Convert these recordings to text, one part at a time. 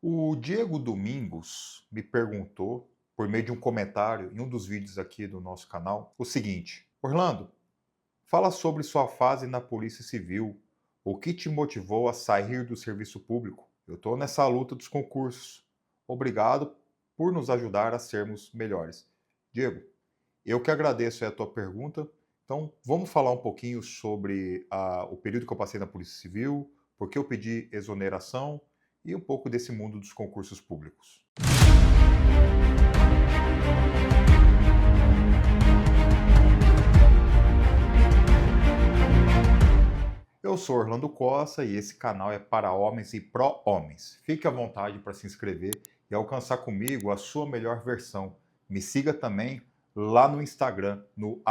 O Diego Domingos me perguntou, por meio de um comentário em um dos vídeos aqui do nosso canal, o seguinte: Orlando, fala sobre sua fase na Polícia Civil. O que te motivou a sair do serviço público? Eu estou nessa luta dos concursos. Obrigado por nos ajudar a sermos melhores. Diego, eu que agradeço a tua pergunta. Então, vamos falar um pouquinho sobre o período que eu passei na Polícia Civil, por que eu pedi exoneração e um pouco desse mundo dos concursos públicos. Eu sou Orlando Costa e esse canal é para homens e pró-homens. Fique à vontade para se inscrever e alcançar comigo a sua melhor versão. Me siga também lá no Instagram, no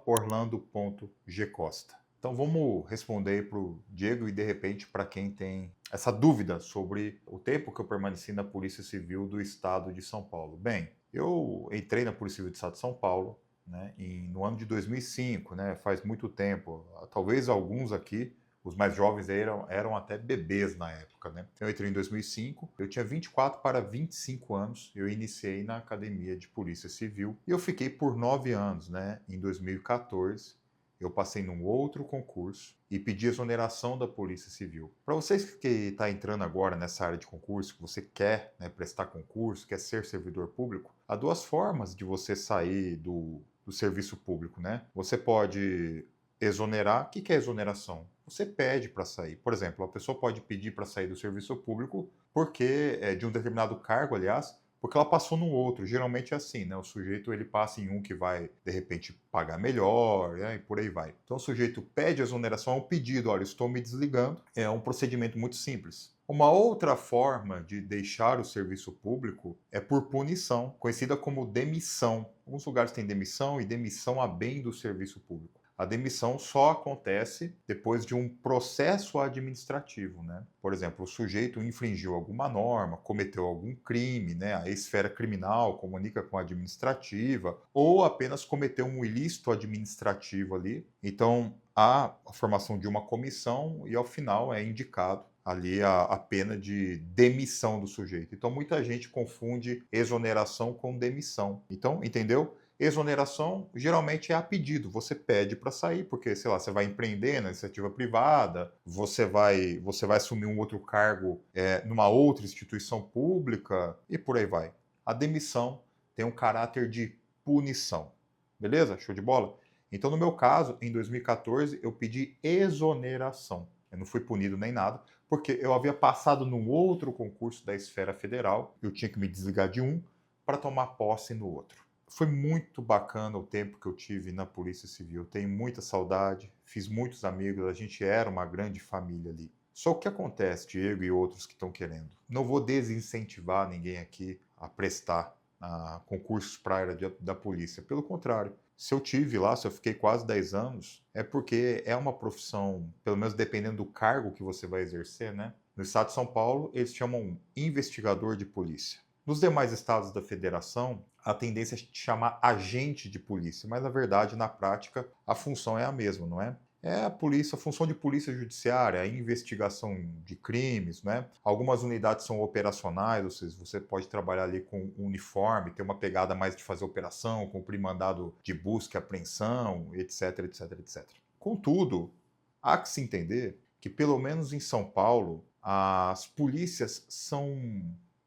@orlando.gcosta. Então vamos responder para o Diego e de repente para quem tem essa dúvida sobre o tempo que eu permaneci na Polícia Civil do Estado de São Paulo. Bem, eu entrei na Polícia Civil do Estado de São Paulo, né, no ano de 2005, né, faz muito tempo. Talvez alguns aqui, os mais jovens eram até bebês na época, né? Eu entrei em 2005, eu tinha 24 para 25 anos, eu iniciei na Academia de Polícia Civil e eu fiquei por 9 anos, né? Em 2014, eu passei num outro concurso e pedi exoneração da Polícia Civil. Para vocês que está entrando agora nessa área de concurso, que você quer, né, prestar concurso, quer ser servidor público, há duas formas de você sair do serviço público, né? Você pode exonerar. O que é exoneração? Você pede para sair. Por exemplo, a pessoa pode pedir para sair do serviço público porque de um determinado cargo, aliás, porque ela passou no outro. Geralmente é assim, né? O sujeito ele passa em um que vai de repente pagar melhor, né? E por aí vai. Então o sujeito pede exoneração, é um pedido, olha, estou me desligando. É um procedimento muito simples. Uma outra forma de deixar o serviço público é por punição, conhecida como demissão. Alguns lugares têm demissão e demissão a bem do serviço público. A demissão só acontece depois de um processo administrativo, né? Por exemplo, o sujeito infringiu alguma norma, cometeu algum crime, né? A esfera criminal comunica com a administrativa, ou apenas cometeu um ilícito administrativo ali. Então, há a formação de uma comissão e, ao final, é indicado ali a pena de demissão do sujeito. Então, muita gente confunde exoneração com demissão. Então, entendeu? Exoneração geralmente é a pedido, você pede para sair, porque, sei lá, você vai empreender na iniciativa privada, você vai assumir um outro cargo numa outra instituição pública e por aí vai. A demissão tem um caráter de punição, beleza? Show de bola? Então, no meu caso, em 2014, eu pedi exoneração. Eu não fui punido nem nada, porque eu havia passado num outro concurso da esfera federal, eu tinha que me desligar de um para tomar posse no outro. Foi muito bacana o tempo que eu tive na Polícia Civil. Tenho muita saudade, fiz muitos amigos, a gente era uma grande família ali. Só o que acontece, Diego e outros que estão querendo? Não vou desincentivar ninguém aqui a prestar concursos para a área da polícia. Pelo contrário, se eu tive lá, se eu fiquei quase 10 anos, é porque é uma profissão, pelo menos dependendo do cargo que você vai exercer, né? No estado de São Paulo, eles chamam investigador de polícia. Nos demais estados da federação, a tendência é chamar agente de polícia, mas na verdade, na prática, a função é a mesma, não é? É a polícia, a função de polícia judiciária, a investigação de crimes, né? Algumas unidades são operacionais, ou seja, você pode trabalhar ali com uniforme, ter uma pegada mais de fazer operação, cumprir mandado de busca e apreensão, etc, etc, etc. Contudo, há que se entender que, pelo menos em São Paulo, as polícias são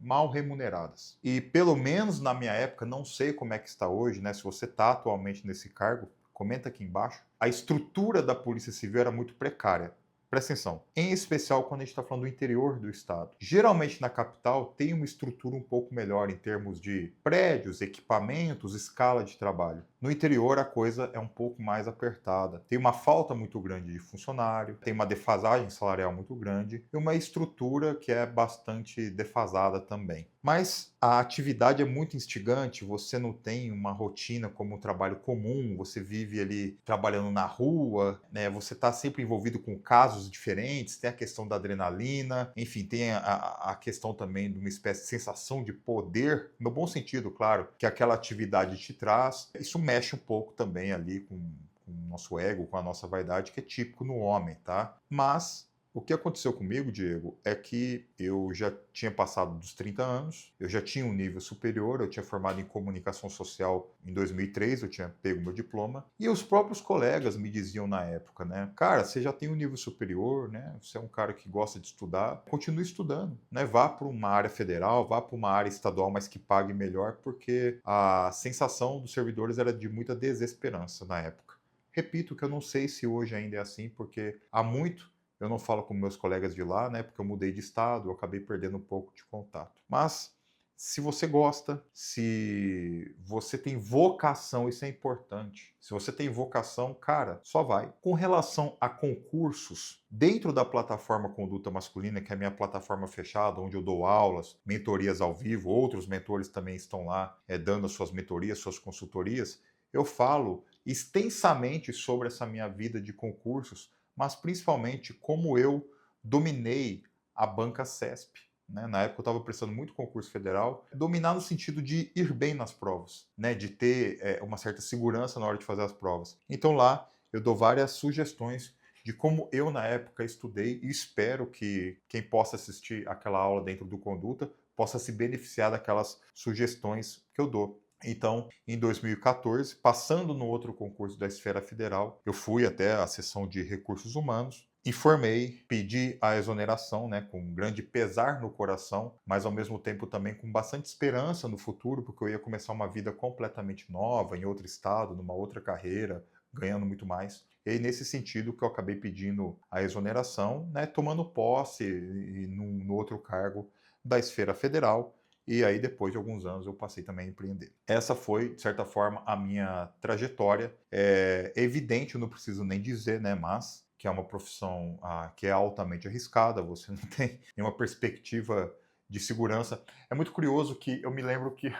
mal remuneradas. E pelo menos na minha época, não sei como é que está hoje, né? Se você está atualmente nesse cargo, comenta aqui embaixo. A estrutura da Polícia Civil era muito precária. Presta atenção, em especial quando a gente está falando do interior do estado. Geralmente na capital tem uma estrutura um pouco melhor em termos de prédios, equipamentos, escala de trabalho. No interior a coisa é um pouco mais apertada. Tem uma falta muito grande de funcionário, tem uma defasagem salarial muito grande e uma estrutura que é bastante defasada também. Mas a atividade é muito instigante, você não tem uma rotina como um trabalho comum, você vive ali trabalhando na rua, né? Você está sempre envolvido com casos diferentes, tem a questão da adrenalina, enfim, tem a questão também de uma espécie de sensação de poder, no bom sentido, claro, que aquela atividade te traz. Isso mexe um pouco também ali com o nosso ego, com a nossa vaidade, que é típico no homem, tá? Mas O que aconteceu comigo, Diego, é que eu já tinha passado dos 30 anos, eu já tinha um nível superior, eu tinha formado em comunicação social em 2003, eu tinha pego meu diploma, e os próprios colegas me diziam na época, né? Cara, você já tem um nível superior, né? Você é um cara que gosta de estudar, continue estudando, né? Vá para uma área federal, vá para uma área estadual, mas que pague melhor, porque a sensação dos servidores era de muita desesperança na época. Repito que eu não sei se hoje ainda é assim, porque há muito eu não falo com meus colegas de lá, né? Porque eu mudei de estado, eu acabei perdendo um pouco de contato. Mas se você gosta, se você tem vocação, isso é importante. Se você tem vocação, cara, só vai. Com relação a concursos, dentro da plataforma Conduta Masculina, que é a minha plataforma fechada, onde eu dou aulas, mentorias ao vivo, outros mentores também estão lá dando as suas mentorias, suas consultorias, eu falo extensamente sobre essa minha vida de concursos, mas principalmente como eu dominei a banca CESP. Né? Na época eu estava prestando muito concurso federal, dominar no sentido de ir bem nas provas, né? De ter uma certa segurança na hora de fazer as provas. Então lá eu dou várias sugestões de como eu na época estudei e espero que quem possa assistir aquela aula dentro do Conduta possa se beneficiar daquelas sugestões que eu dou. Então, em 2014, passando no outro concurso da Esfera Federal, eu fui até a seção de recursos humanos, informei, pedi a exoneração, né, com um grande pesar no coração, mas ao mesmo tempo também com bastante esperança no futuro, porque eu ia começar uma vida completamente nova, em outro estado, numa outra carreira, ganhando muito mais. E aí, nesse sentido que eu acabei pedindo a exoneração, né, tomando posse no outro cargo da Esfera Federal. E aí, depois de alguns anos, eu passei também a empreender. Essa foi, de certa forma, a minha trajetória. É evidente, eu não preciso nem dizer, né? Mas que é uma profissão que é altamente arriscada, você não tem nenhuma perspectiva de segurança. É muito curioso que eu me lembro que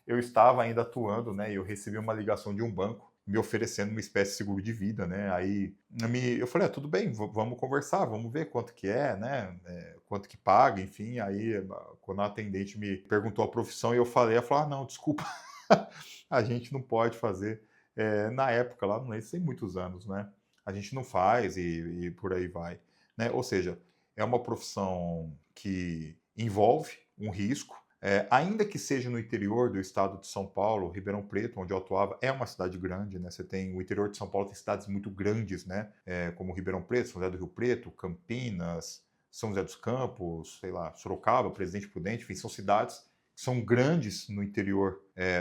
eu estava ainda atuando, né? E eu recebi uma ligação de um banco me oferecendo uma espécie de seguro de vida, né? Aí eu falei, tudo bem, vamos conversar, vamos ver quanto que é, né? Quanto que paga, enfim. Aí, quando a atendente me perguntou a profissão, eu falei, ela falou, não, desculpa, a gente não pode fazer. Na época, lá, não sei muitos anos, né? A gente não faz e por aí vai, né? Ou seja, é uma profissão que envolve um risco, ainda que seja no interior do estado de São Paulo, Ribeirão Preto, onde eu atuava, é uma cidade grande, né? Você tem o interior de São Paulo, tem cidades muito grandes, né? Como Ribeirão Preto, São José do Rio Preto, Campinas, São José dos Campos, sei lá, Sorocaba, Presidente Prudente, enfim, são cidades que são grandes no interior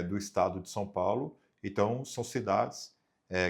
do estado de São Paulo. Então, são cidades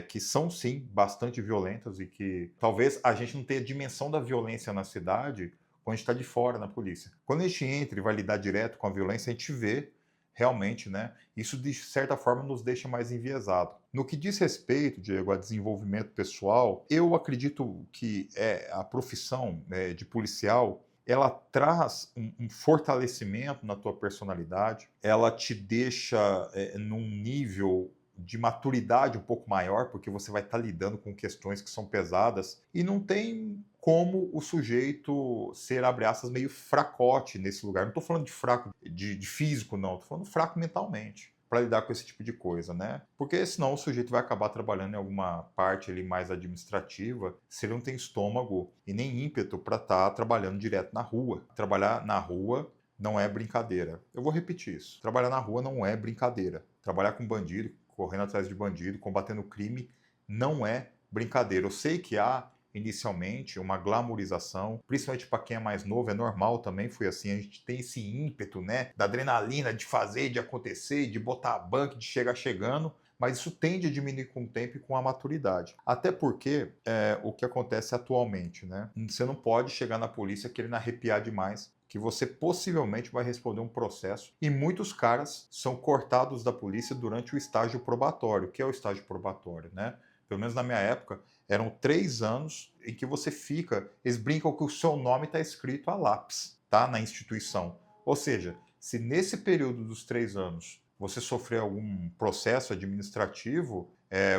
que são, sim, bastante violentas e que talvez a gente não tenha dimensão da violência na cidade quando a gente está de fora na polícia. Quando a gente entra e vai lidar direto com a violência, a gente vê realmente, né? Isso de certa forma nos deixa mais enviesado. No que diz respeito, Diego, a desenvolvimento pessoal, eu acredito que a profissão de policial ela traz um fortalecimento na tua personalidade, ela te deixa num nível de maturidade um pouco maior, porque você vai estar lidando com questões que são pesadas e não tem como o sujeito ser, abre aspas, meio fracote nesse lugar. Não estou falando de fraco de físico, não. Estou falando fraco mentalmente para lidar com esse tipo de coisa, né? Porque senão o sujeito vai acabar trabalhando em alguma parte ali mais administrativa se ele não tem estômago e nem ímpeto para estar trabalhando direto na rua. Trabalhar na rua não é brincadeira. Eu vou repetir isso. Trabalhar na rua não é brincadeira. Trabalhar com bandido, correndo atrás de bandido, combatendo crime, não é brincadeira. Eu sei que há inicialmente uma glamorização, principalmente para quem é mais novo, é normal também, foi assim, a gente tem esse ímpeto, né, da adrenalina de fazer, de acontecer, de botar a banca, de chegar chegando, mas isso tende a diminuir com o tempo e com a maturidade. Até porque o que acontece atualmente, né, você não pode chegar na polícia querendo arrepiar demais, que você possivelmente vai responder um processo. E muitos caras são cortados da polícia durante o estágio probatório. O que é o estágio probatório, né? Pelo menos na minha época, eram 3 anos em que você fica... Eles brincam que o seu nome está escrito a lápis, tá? Na instituição. Ou seja, se nesse período dos 3 anos você sofrer algum processo administrativo,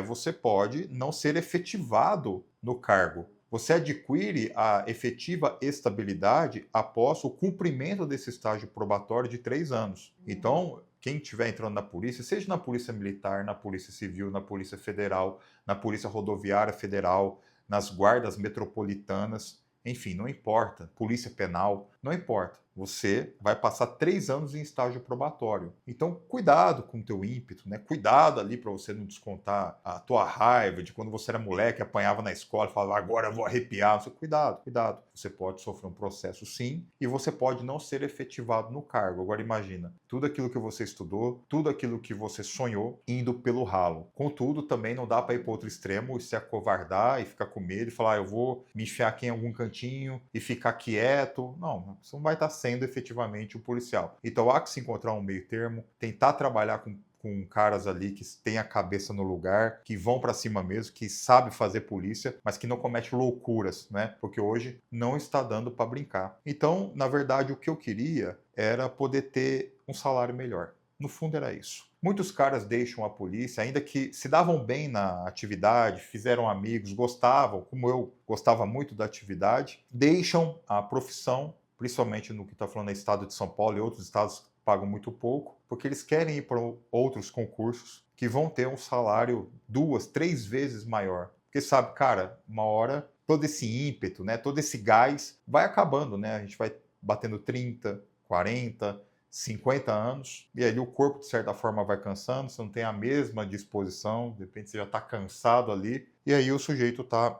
você pode não ser efetivado no cargo. Você adquire a efetiva estabilidade após o cumprimento desse estágio probatório de 3 anos. Então, quem estiver entrando na polícia, seja na Polícia Militar, na Polícia Civil, na Polícia Federal, na Polícia Rodoviária Federal, nas guardas metropolitanas, enfim, não importa, polícia penal, não importa. Você vai passar 3 anos em estágio probatório. Então, cuidado com o teu ímpeto, né? Cuidado ali para você não descontar a tua raiva de quando você era moleque, apanhava na escola, falava, agora eu vou arrepiar. Cuidado, cuidado. Você pode sofrer um processo sim, e você pode não ser efetivado no cargo. Agora imagina, tudo aquilo que você estudou, tudo aquilo que você sonhou, indo pelo ralo. Contudo, também não dá para ir para outro extremo e se acovardar e ficar com medo e falar, eu vou me enfiar aqui em algum cantinho e ficar quieto. Não, você não vai estar sendo efetivamente o policial. Então há que se encontrar um meio termo, tentar trabalhar com caras ali que têm a cabeça no lugar, que vão para cima mesmo, que sabe fazer polícia, mas que não comete loucuras, né? Porque hoje não está dando para brincar. Então, na verdade, o que eu queria era poder ter um salário melhor. No fundo era isso. Muitos caras deixam a polícia, ainda que se davam bem na atividade, fizeram amigos, gostavam, como eu gostava muito da atividade, deixam a profissão, principalmente no que está falando no estado de São Paulo e outros estados que pagam muito pouco, porque eles querem ir para outros concursos que vão ter um salário 2, 3 vezes maior. Porque sabe, cara, uma hora todo esse ímpeto, né, todo esse gás vai acabando, né? A gente vai batendo 30, 40, 50 anos, e aí o corpo, de certa forma, vai cansando, você não tem a mesma disposição, de repente você já está cansado ali, e aí o sujeito está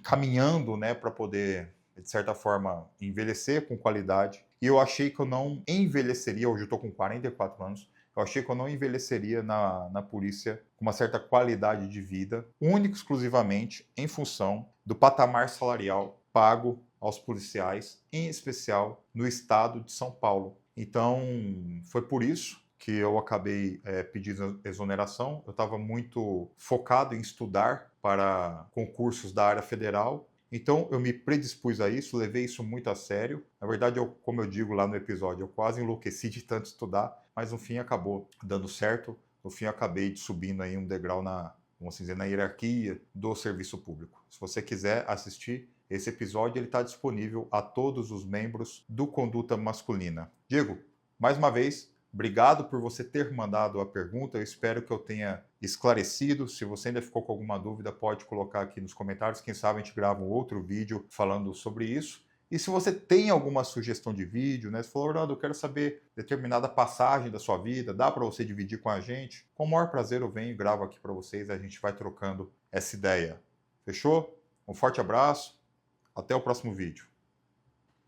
caminhando, né, para poder, de certa forma, envelhecer com qualidade. E eu achei que eu não envelheceria, hoje eu estou com 44 anos, eu achei que eu não envelheceria na polícia com uma certa qualidade de vida, única e exclusivamente em função do patamar salarial pago aos policiais, em especial no estado de São Paulo. Então, foi por isso que eu acabei pedindo exoneração. Eu estava muito focado em estudar para concursos da área federal. Então, eu me predispus a isso, levei isso muito a sério. Na verdade, como eu digo lá no episódio, eu quase enlouqueci de tanto estudar, mas no fim acabou dando certo. No fim, eu acabei subindo aí um degrau vamos dizer, na hierarquia do serviço público. Se você quiser assistir, esse episódio está disponível a todos os membros do Conduta Masculina. Diego, mais uma vez, obrigado por você ter mandado a pergunta. Eu espero que eu tenha esclarecido. Se você ainda ficou com alguma dúvida, pode colocar aqui nos comentários. Quem sabe a gente grava um outro vídeo falando sobre isso. E se você tem alguma sugestão de vídeo, né? Você falou, Orlando, eu quero saber determinada passagem da sua vida, dá para você dividir com a gente? Com o maior prazer eu venho e gravo aqui para vocês, a gente vai trocando essa ideia. Fechou? Um forte abraço, até o próximo vídeo.